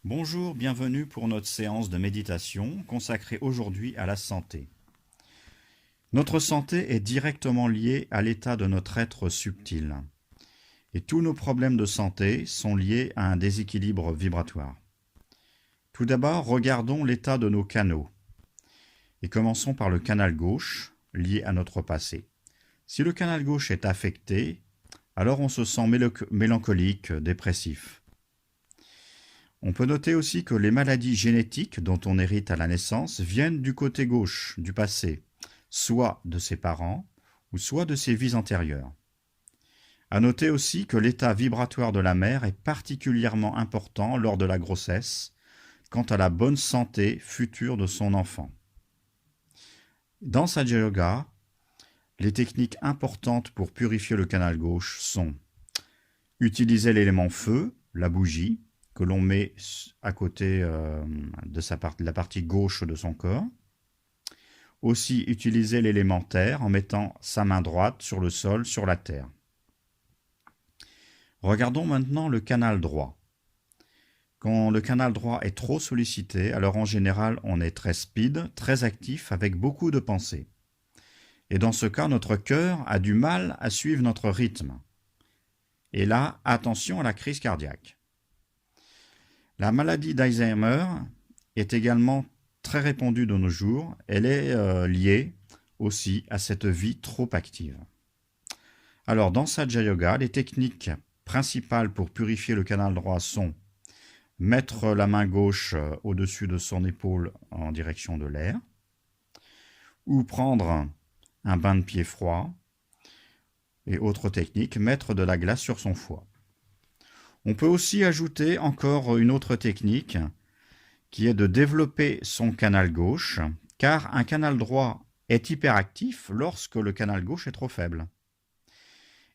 Bonjour, bienvenue pour notre séance de méditation consacrée aujourd'hui à la santé. Notre santé est directement liée à l'état de notre être subtil. Et tous nos problèmes de santé sont liés à un déséquilibre vibratoire. Tout d'abord, regardons l'état de nos canaux. Et commençons par le canal gauche, lié à notre passé. Si le canal gauche est affecté, alors on se sent mélancolique, dépressif. On peut noter aussi que les maladies génétiques dont on hérite à la naissance viennent du côté gauche du passé, soit de ses parents, ou soit de ses vies antérieures. À noter aussi que l'état vibratoire de la mère est particulièrement important lors de la grossesse, quant à la bonne santé future de son enfant. Dans Saja Yoga, les techniques importantes pour purifier le canal gauche sont utiliser l'élément feu, la bougie, que l'on met à côté de la partie gauche de son corps. Aussi utiliser l'élément terre en mettant sa main droite sur le sol, sur la terre. Regardons maintenant le canal droit. Quand le canal droit est trop sollicité, alors en général on est très speed, très actif, avec beaucoup de pensées. Et dans ce cas, notre cœur a du mal à suivre notre rythme. Et là, attention à la crise cardiaque. La maladie d'Alzheimer est également très répandue de nos jours. Elle est liée aussi à cette vie trop active. Alors, dans Saja Yoga, les techniques principales pour purifier le canal droit sont mettre la main gauche au-dessus de son épaule en direction de l'air, ou prendre un bain de pied froid, et autre technique, mettre de la glace sur son foie. On peut aussi ajouter encore une autre technique qui est de développer son canal gauche, car un canal droit est hyperactif lorsque le canal gauche est trop faible.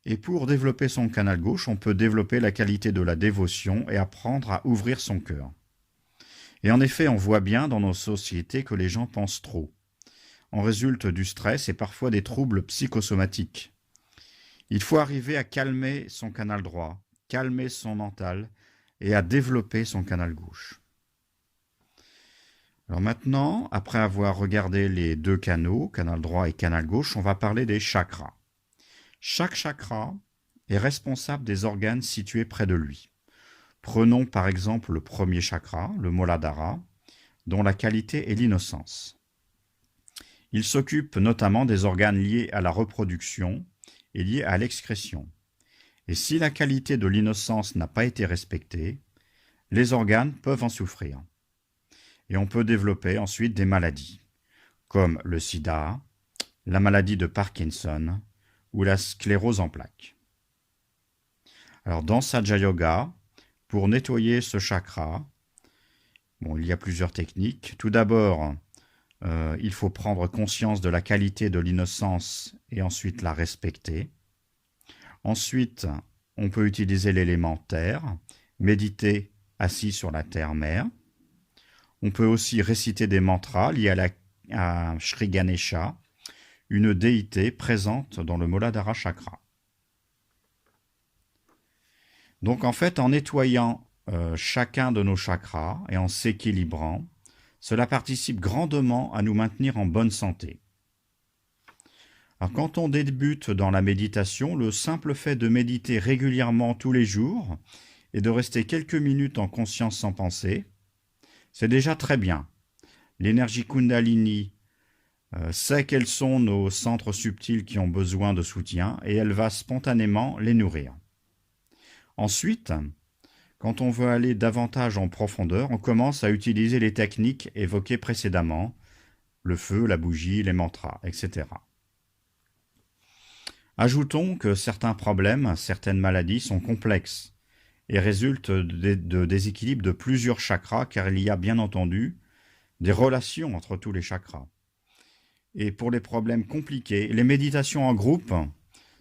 Et pour développer son canal gauche, on peut développer la qualité de la dévotion et apprendre à ouvrir son cœur. Et en effet, on voit bien dans nos sociétés que les gens pensent trop. En résulte du stress et parfois des troubles psychosomatiques. Il faut arriver à calmer son canal droit, calmer son mental et à développer son canal gauche. Alors maintenant, après avoir regardé les deux canaux, canal droit et canal gauche, on va parler des chakras. Chaque chakra est responsable des organes situés près de lui. Prenons par exemple le premier chakra, le Muladhara, dont la qualité est l'innocence. Il s'occupe notamment des organes liés à la reproduction et liés à l'excrétion. Et si la qualité de l'innocence n'a pas été respectée, les organes peuvent en souffrir. Et on peut développer ensuite des maladies, comme le sida, la maladie de Parkinson ou la sclérose en plaques. Alors dans Saja Yoga, pour nettoyer ce chakra, il y a plusieurs techniques. Tout d'abord, il faut prendre conscience de la qualité de l'innocence et ensuite la respecter. Ensuite, on peut utiliser l'élément terre, méditer assis sur la terre-mère. On peut aussi réciter des mantras liés à Shri Ganesha, une déité présente dans le Muladhara Chakra. Donc en fait, en nettoyant chacun de nos chakras et en s'équilibrant, cela participe grandement à nous maintenir en bonne santé. Alors quand on débute dans la méditation, le simple fait de méditer régulièrement tous les jours et de rester quelques minutes en conscience sans penser, c'est déjà très bien. L'énergie Kundalini sait quels sont nos centres subtils qui ont besoin de soutien et elle va spontanément les nourrir. Ensuite, quand on veut aller davantage en profondeur, on commence à utiliser les techniques évoquées précédemment, le feu, la bougie, les mantras, etc. Ajoutons que certains problèmes, certaines maladies sont complexes et résultent de déséquilibres de plusieurs chakras, car il y a bien entendu des relations entre tous les chakras. Et pour les problèmes compliqués, les méditations en groupe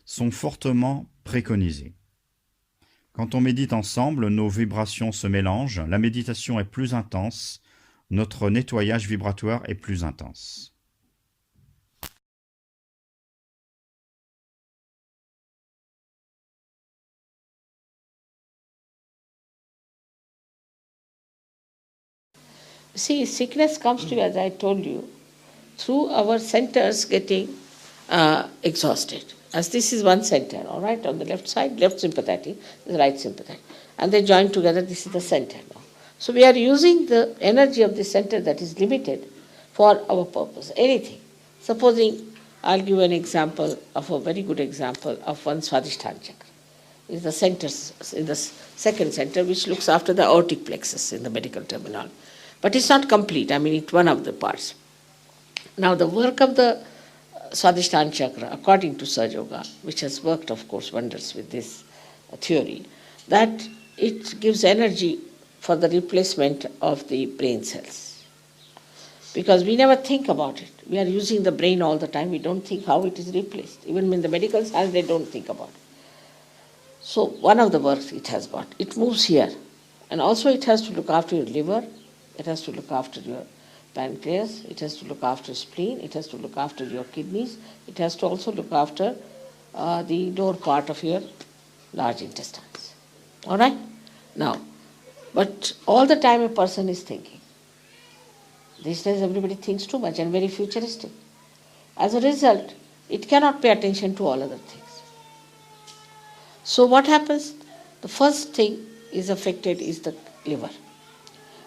sont fortement préconisées. Quand on médite ensemble, nos vibrations se mélangent, la méditation est plus intense, notre nettoyage vibratoire est plus intense. See, sickness comes to you, as I told you, through our centers getting exhausted. As this is one center, all right, on the left side, left sympathetic, the right sympathetic. And they join together, this is the center now. So we are using the energy of the center that is limited for our purpose, anything. Supposing, I'll give an example of a very good example of one Swadhisthana chakra. Is the center, in the second center, which looks after the aortic plexus in the medical terminology. But it's not complete, I mean, it's one of the parts. Now, the work of the Swadhisthana chakra, according to Sahaja Yoga, which has worked, of course, wonders with this theory, that it gives energy for the replacement of the brain cells. Because we never think about it. We are using the brain all the time. We don't think how it is replaced. Even in the medical science, they don't think about it. So one of the works it has got. It moves here. And also it has to look after your liver. It has to look after your pancreas, it has to look after spleen, it has to look after your kidneys, it has to also look after the lower part of your large intestines. All right? Now, but all the time a person is thinking. These days everybody thinks too much and very futuristic. As a result, it cannot pay attention to all other things. So what happens? The first thing is affected is the liver.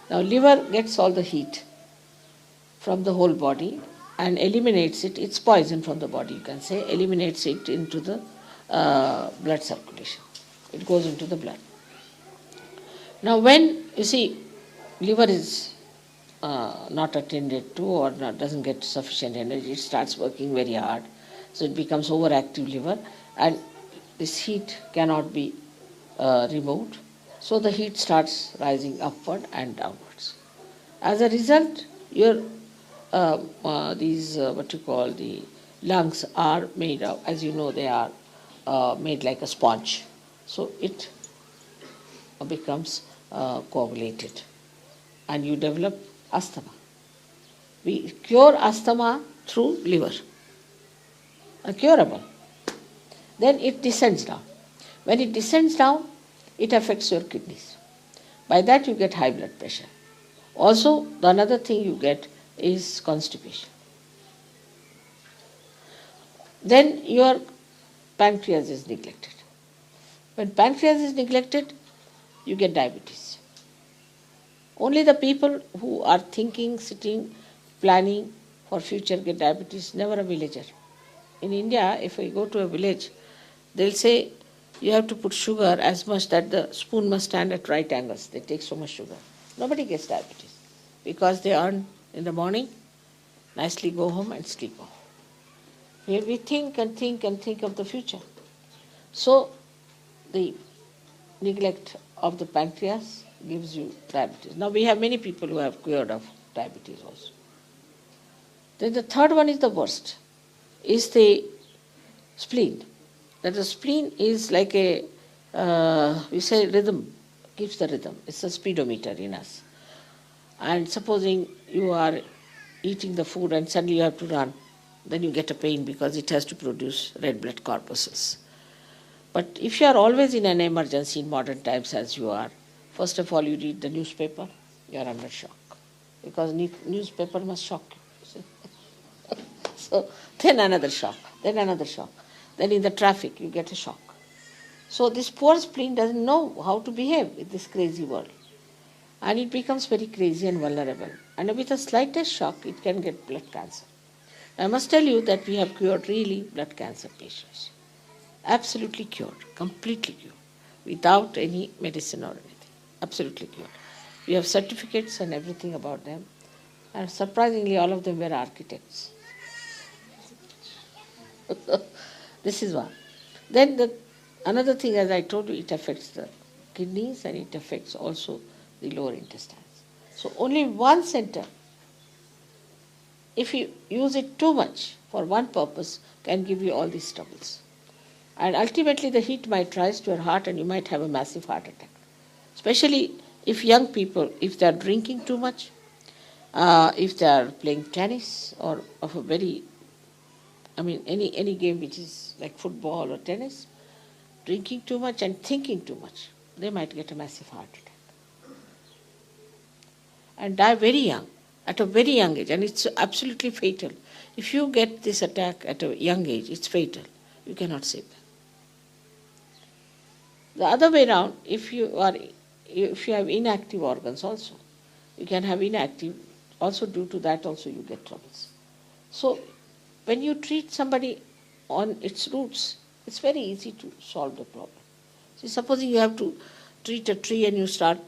Now, liver gets all the heat from the whole body and eliminates it. It's poison from the body, you can say, eliminates it into the blood circulation. It goes into the blood. Now, when you see liver is not attended to or doesn't get sufficient energy, it starts working very hard. So it becomes overactive liver and this heat cannot be removed. So the heat starts rising upward and downwards. As a result, your the lungs are made of, as you know, they are made like a sponge. So it becomes coagulated and you develop asthma. We cure asthma through liver, curable. Then it descends down. When it descends down, it affects your kidneys. By that you get high blood pressure. Also, the another thing you get is constipation. Then your pancreas is neglected. When pancreas is neglected, you get diabetes. Only the people who are thinking, sitting, planning for future get diabetes, never a villager. In India, if I go to a village, they'll say, you have to put sugar as much that the spoon must stand at right angles. They take so much sugar. Nobody gets diabetes because they earn in the morning, nicely go home and sleep off. Here we think and think and think of the future. So the neglect of the pancreas gives you diabetes. Now we have many people who have cured of diabetes also. Then the third one is the worst, is the spleen. That the spleen is like a, we say rhythm, gives the rhythm. It's a speedometer in us. And supposing you are eating the food and suddenly you have to run, then you get a pain because it has to produce red blood corpuscles. But if you are always in an emergency in modern times as you are, first of all you read the newspaper, you are under shock. Because newspaper must shock you. So then another shock, then another shock. Then in the traffic you get a shock. So this poor spleen doesn't know how to behave in this crazy world. And it becomes very crazy and vulnerable. And with the slightest shock, it can get blood cancer. I must tell you that we have cured really blood cancer patients. Absolutely cured, completely cured, without any medicine or anything. Absolutely cured. We have certificates and everything about them. And surprisingly, all of them were architects. This is one. Then another thing, as I told you, it affects the kidneys and it affects also the lower intestines. So only one center, if you use it too much for one purpose, can give you all these troubles. And ultimately the heat might rise to your heart and you might have a massive heart attack. Especially if young people, if they are drinking too much, if they are playing tennis or of a very, any game which is like football or tennis, drinking too much and thinking too much, they might get a massive heart attack. and die very young, at a very young age, and it's absolutely fatal. If you get this attack at a young age, it's fatal. You cannot save them. The other way around, if you have inactive organs also, you can have inactive, also due to that also you get troubles. So when you treat somebody on its roots, it's very easy to solve the problem. See, supposing you have to treat a tree and you start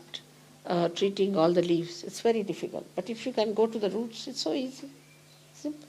treating all the leaves, it's very difficult. But if you can go to the roots, it's so easy, simple.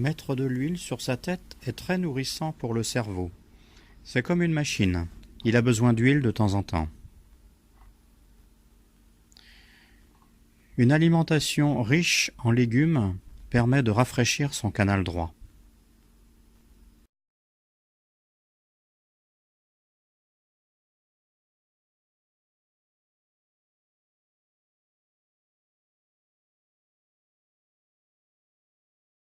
Mettre de l'huile sur sa tête est très nourrissant pour le cerveau. C'est comme une machine. Il a besoin d'huile de temps en temps. Une alimentation riche en légumes permet de rafraîchir son canal droit.